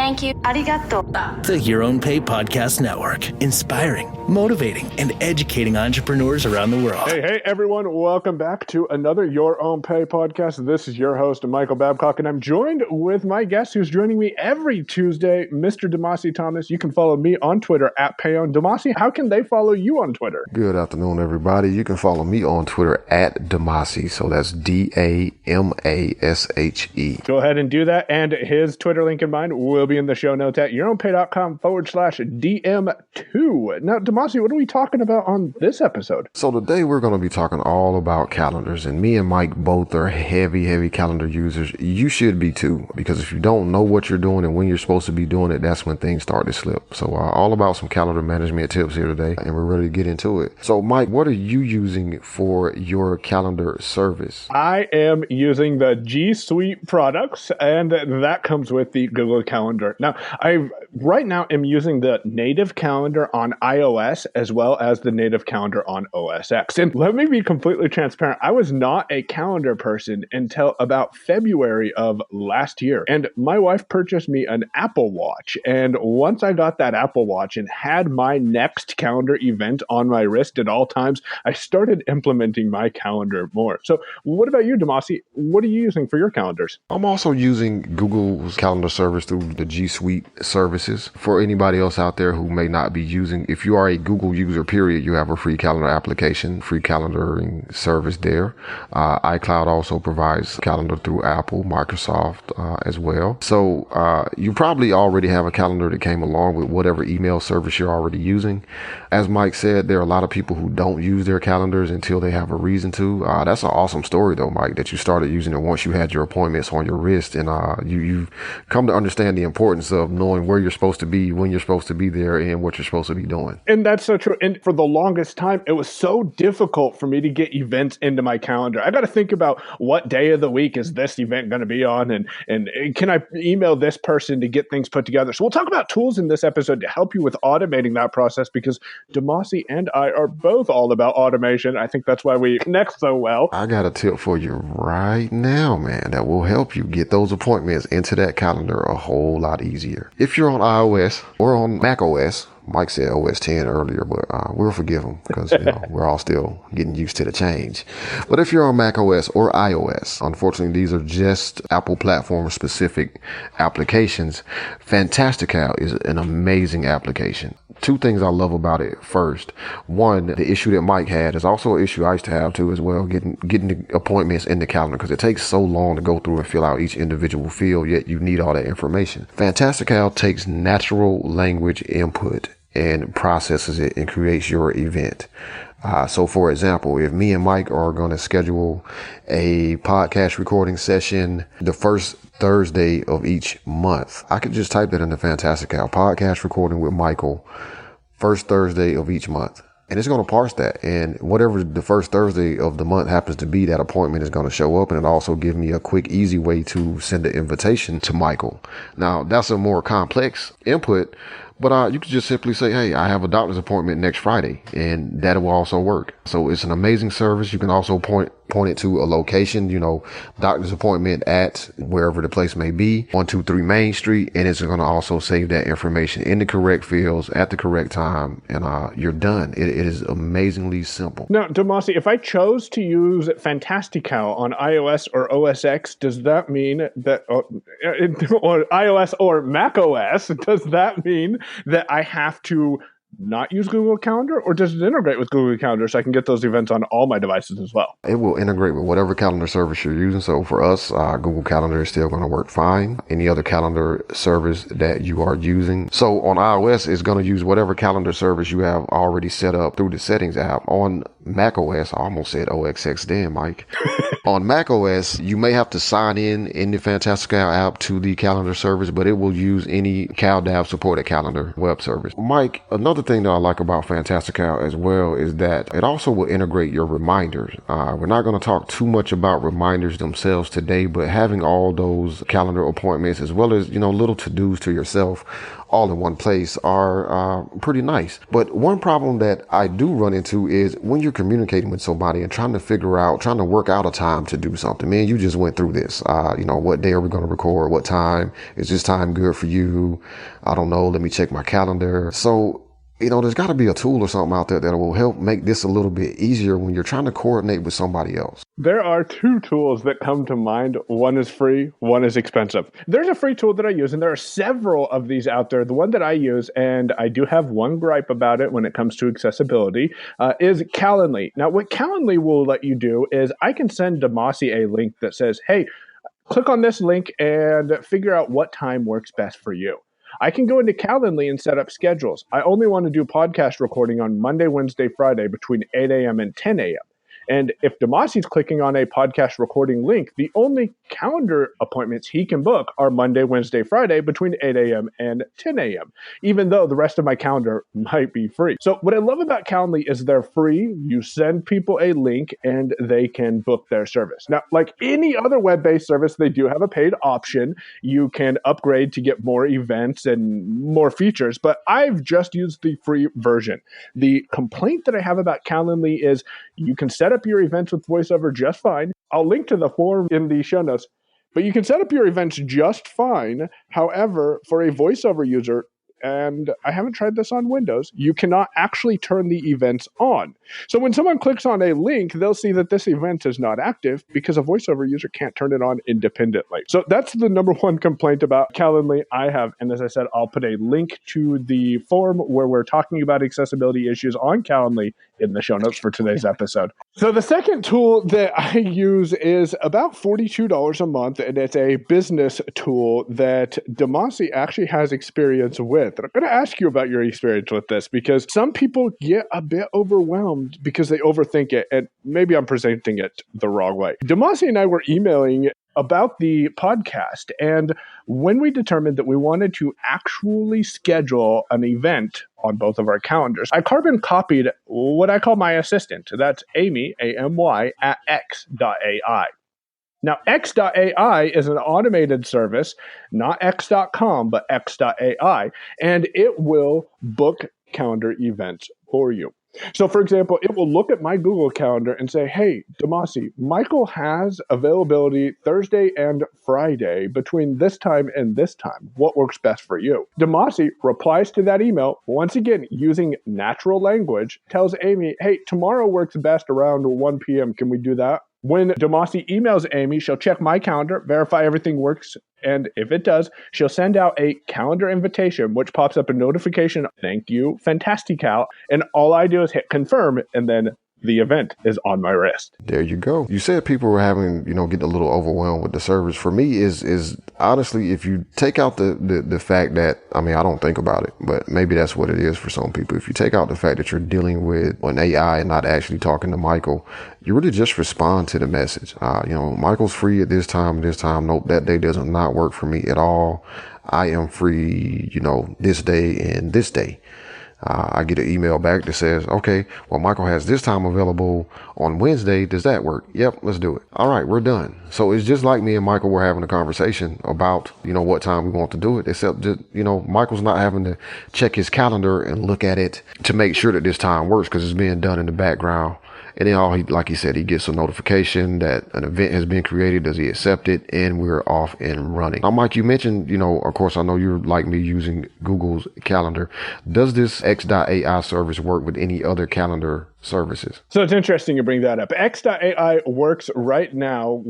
Thank you. Arigato. The Your Own Pay Podcast Network, inspiring, motivating, and educating entrepreneurs around the world. Hey, everyone. Welcome back to another Your Own Pay podcast. This is your host, Michael Babcock, and I'm joined with my guest who's joining me every Tuesday, Mr. Damashe Thomas. You can follow me on Twitter at Payon. Damashe, how can they follow you on Twitter? Good afternoon, everybody. You can follow me on Twitter at Damashe. So that's Damashe. Go ahead and do that. And his Twitter link in mine will be in the show notes at yourownpay.com/DM2. Now, Damashe, what are we talking about on this episode? So today we're going to be talking all about calendars, and me and Mike both are heavy calendar users. You should be too, because if you don't know what you're doing and when you're supposed to be doing it, that's when things start to slip. So all about some calendar management tips here today, and we're ready to get into it. So Mike, what are you using for your calendar service? I am using the G Suite products, and that comes with the Google Calendar. Now, I right now am using the native calendar on iOS as well as the native calendar on OS X. And let me be completely transparent. I was not a calendar person until about February of last year. And my wife purchased me an Apple Watch. And once I got that Apple Watch and had my next calendar event on my wrist at all times, I started implementing my calendar more. So what about you, Damashe? What are you using for your calendars? I'm also using Google's calendar service through the G Suite services. For anybody else out there who may not be using, if you are a Google user, period, you have a free calendar application, free calendaring service there. iCloud also provides calendar through Apple, Microsoft as well. So you probably already have a calendar that came along with whatever email service you're already using. As Mike said, there are a lot of people who don't use their calendars until they have a reason to. That's an awesome story though, Mike, that you started using it once you had your appointments on your wrist, and you've come to understand the importance of knowing where you're supposed to be, when you're supposed to be there, and what you're supposed to be doing. And that's so true. And for the longest time, it was so difficult for me to get events into my calendar. I got to think about what day of the week is this event going to be on, and can I email this person to get things put together? So we'll talk about tools in this episode to help you with automating that process, because Damashe and I are both all about automation. I think that's why we connect so well. I got a tip for you right now, man, that will help you get those appointments into that calendar a whole lot easier. If you're on iOS or on Mac OS, Mike said OS 10 earlier, but we'll forgive him because we're all still getting used to the change. But if you're on Mac OS or iOS, unfortunately, these are just Apple platform specific applications. Fantastical is an amazing application. Two things I love about it. First, one, the issue that Mike had is also an issue I used to have too as well, getting the appointments in the calendar, because it takes so long to go through and fill out each individual field, yet you need all that information. Fantastical takes natural language input and processes it and creates your event. So for example, if me and Mike are going to schedule a podcast recording session the first Thursday of each month, I could just type that into Fantastical, podcast recording with Michael, first Thursday of each month. And it's going to parse that. And whatever the first Thursday of the month happens to be, that appointment is going to show up. And it also give me a quick, easy way to send an invitation to Michael. Now, that's a more complex input, but you could just simply say, hey, I have a doctor's appointment next Friday, and that will also work. So it's an amazing service. You can also point it to a location, doctor's appointment at wherever the place may be, 123 Main Street, and it's going to also save that information in the correct fields at the correct time, and you're done. It is amazingly simple. Now, Damashe, if I chose to use Fantastical on iOS or OS X, does that mean that, or iOS or Mac OS, does that mean that I have to not use Google Calendar, or does it integrate with Google Calendar so I can get those events on all my devices as well? It will integrate with whatever calendar service you're using. So for us, Google Calendar is still going to work fine. Any other calendar service that you are using. So on iOS, it's going to use whatever calendar service you have already set up through the settings app. On Mac OS, I almost said OXX then, Mike. On Mac OS, you may have to sign in the Fantastical app to the calendar service, but it will use any CalDAV supported calendar web service. Mike, another thing that I like about Fantastical as well is that it also will integrate your reminders. We're not going to talk too much about reminders themselves today, but having all those calendar appointments as well as, little to-dos to yourself all in one place are pretty nice. But one problem that I do run into is when you're you're communicating with somebody and trying to work out a time to do something. Man, you just went through this. What day are we going to record? What time? Is this time good for you? I don't know. Let me check my calendar. So, there's got to be a tool or something out there that will help make this a little bit easier when you're trying to coordinate with somebody else. There are two tools that come to mind. One is free, one is expensive. There's a free tool that I use, and there are several of these out there. The one that I use, and I do have one gripe about it when it comes to accessibility, is Calendly. Now, what Calendly will let you do is I can send Damashe a link that says, hey, click on this link and figure out what time works best for you. I can go into Calendly and set up schedules. I only want to do podcast recording on Monday, Wednesday, Friday between 8 a.m. and 10 a.m. And if Damashe's clicking on a podcast recording link, the only calendar appointments he can book are Monday, Wednesday, Friday between 8 a.m. and 10 a.m., even though the rest of my calendar might be free. So what I love about Calendly is they're free. You send people a link and they can book their service. Now, like any other web-based service, they do have a paid option. You can upgrade to get more events and more features, but I've just used the free version. The complaint that I have about Calendly is you can set up your events with VoiceOver just fine. I'll link to the form in the show notes, but you can set up your events just fine. However, for a VoiceOver user, and I haven't tried this on Windows, you cannot actually turn the events on. So when someone clicks on a link, they'll see that this event is not active because a VoiceOver user can't turn it on independently. So that's the number one complaint about Calendly I have. And as I said, I'll put a link to the forum where we're talking about accessibility issues on Calendly in the show notes for today's episode. So the second tool that I use is about $42 a month, and it's a business tool that Damashe actually has experience with. And I'm going to ask you about your experience with this because some people get a bit overwhelmed because they overthink it, and maybe I'm presenting it the wrong way. Damashe and I were emailing about the podcast, and when we determined that we wanted to actually schedule an event on both of our calendars, I carbon copied what I call my assistant. That's Amy, A-M-Y, at x.ai. Now, x.ai is an automated service, not x.com, but x.ai, and it will book calendar events for you. So, for example, it will look at my Google Calendar and say, hey, Damashe, Michael has availability Thursday and Friday between this time and this time. What works best for you? Damashe replies to that email, once again, using natural language, tells Amy, hey, tomorrow works best around 1 p.m. Can we do that? When Damashe emails Amy, she'll check my calendar, verify everything works, and if it does, she'll send out a calendar invitation, which pops up a notification, thank you, Fantastical, and all I do is hit confirm, and then the event is on my wrist. There you go. You said people were having, getting a little overwhelmed with the service. For me, is honestly, if you take out the fact that, I don't think about it, but maybe that's what it is for some people. If you take out the fact that you're dealing with an AI and not actually talking to Michael, you really just respond to the message. Michael's free at this time and this time. Nope, that day does not work for me at all. I am free, this day and this day. I get an email back that says, okay, well, Michael has this time available on Wednesday. Does that work? Yep, let's do it. All right, we're done. So it's just like me and Michael were having a conversation about, what time we want to do it, except just, Michael's not having to check his calendar and look at it to make sure that this time works because it's being done in the background. And then like he said, he gets a notification that an event has been created. Does he accept it? And we're off and running. Now, Mike, you mentioned, of course, I know you're like me using Google's calendar. Does this X.ai service work with any other calendar services? So it's interesting you bring that up. X.ai works right now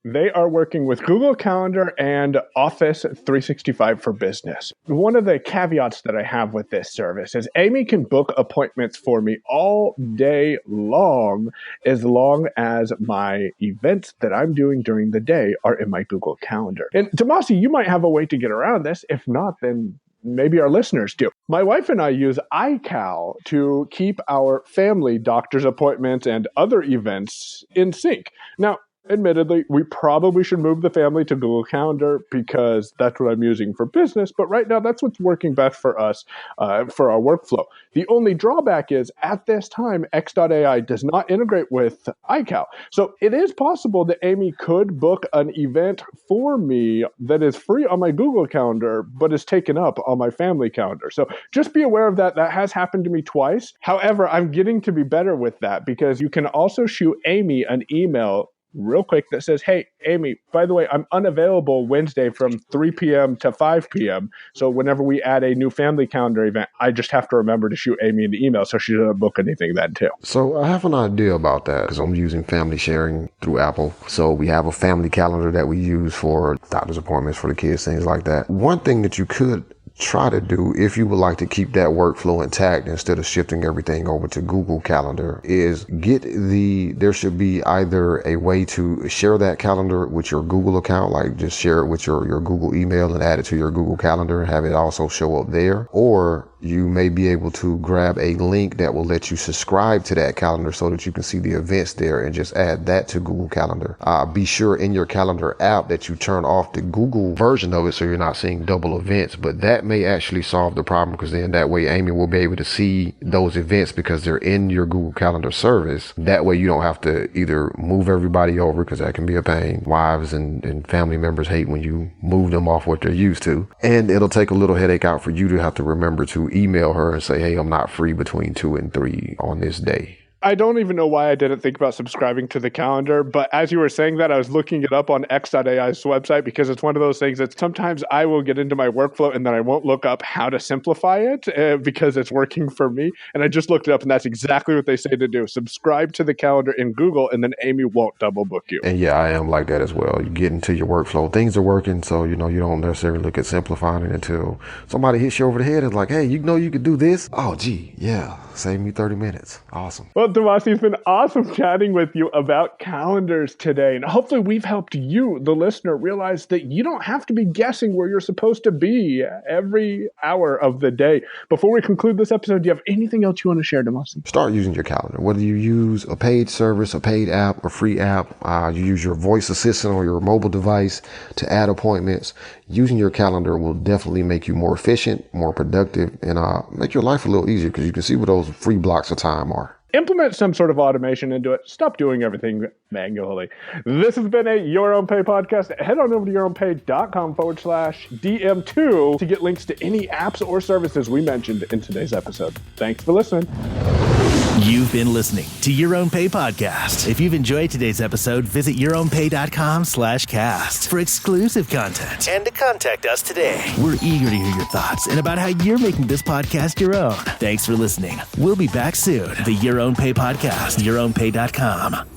they are working with Google Calendar and Office 365 for Business. One of the caveats that I have with this service is Amy can book appointments for me all day long as my events that I'm doing during the day are in my Google Calendar. And Damashe, you might have a way to get around this. If not, then maybe our listeners do. My wife and I use iCal to keep our family doctor's appointments and other events in sync. Now, admittedly, we probably should move the family to Google Calendar because that's what I'm using for business. But right now, that's what's working best for us for our workflow. The only drawback is at this time, X.AI does not integrate with iCal. So it is possible that Amy could book an event for me that is free on my Google Calendar, but is taken up on my family calendar. So just be aware of that. That has happened to me twice. However, I'm getting to be better with that because you can also shoot Amy an email real quick that says, hey, Amy, by the way, I'm unavailable Wednesday from 3 p.m. to 5 p.m. So whenever we add a new family calendar event, I just have to remember to shoot Amy an email so she doesn't book anything then too. So I have an idea about that because I'm using family sharing through Apple. So we have a family calendar that we use for doctor's appointments for the kids, things like that. One thing that you could try to do if you would like to keep that workflow intact instead of shifting everything over to Google Calendar is there should be either a way to share that calendar with your Google account, like just share it with your Google email and add it to your Google Calendar and have it also show up there, or you may be able to grab a link that will let you subscribe to that calendar so that you can see the events there and just add that to Google Calendar. Be sure in your calendar app that you turn off the Google version of it so you're not seeing double events, but that may actually solve the problem because then that way Amy will be able to see those events because they're in your Google Calendar service. That way you don't have to either move everybody over because that can be a pain. Wives and family members hate when you move them off what they're used to. And it'll take a little headache out for you to have to remember to email her and say, hey, I'm not free between 2 and 3 on this day. I don't even know why I didn't think about subscribing to the calendar, but as you were saying that, I was looking it up on X.AI's website because it's one of those things that sometimes I will get into my workflow and then I won't look up how to simplify it because it's working for me. And I just looked it up and that's exactly what they say to do. Subscribe to the calendar in Google and then Amy won't double book you. And yeah, I am like that as well. You get into your workflow, things are working, so you don't necessarily look at simplifying it until somebody hits you over the head and like, hey, you could do this. Oh, gee, yeah, save me 30 minutes. Awesome. Well, Damashe, it's been awesome chatting with you about calendars today. And hopefully we've helped you, the listener, realize that you don't have to be guessing where you're supposed to be every hour of the day. Before we conclude this episode, do you have anything else you want to share, Damashe? Start using your calendar. Whether you use a paid service, a paid app, a free app, you use your voice assistant or your mobile device to add appointments, using your calendar will definitely make you more efficient, more productive, and make your life a little easier because you can see where those free blocks of time are. Implement some sort of automation into it. Stop doing everything manually. This has been a Your Own Pay podcast. Head on over to yourownpay.com/DM2 to get links to any apps or services we mentioned in today's episode. Thanks for listening. You've been listening to Your Own Pay podcast. If you've enjoyed today's episode, visit yourownpay.com/cast for exclusive content and to contact us today. We're eager to hear your thoughts and about how you're making this podcast your own. Thanks for listening. We'll be back soon. The Your Own Pay podcast, yourownpay.com.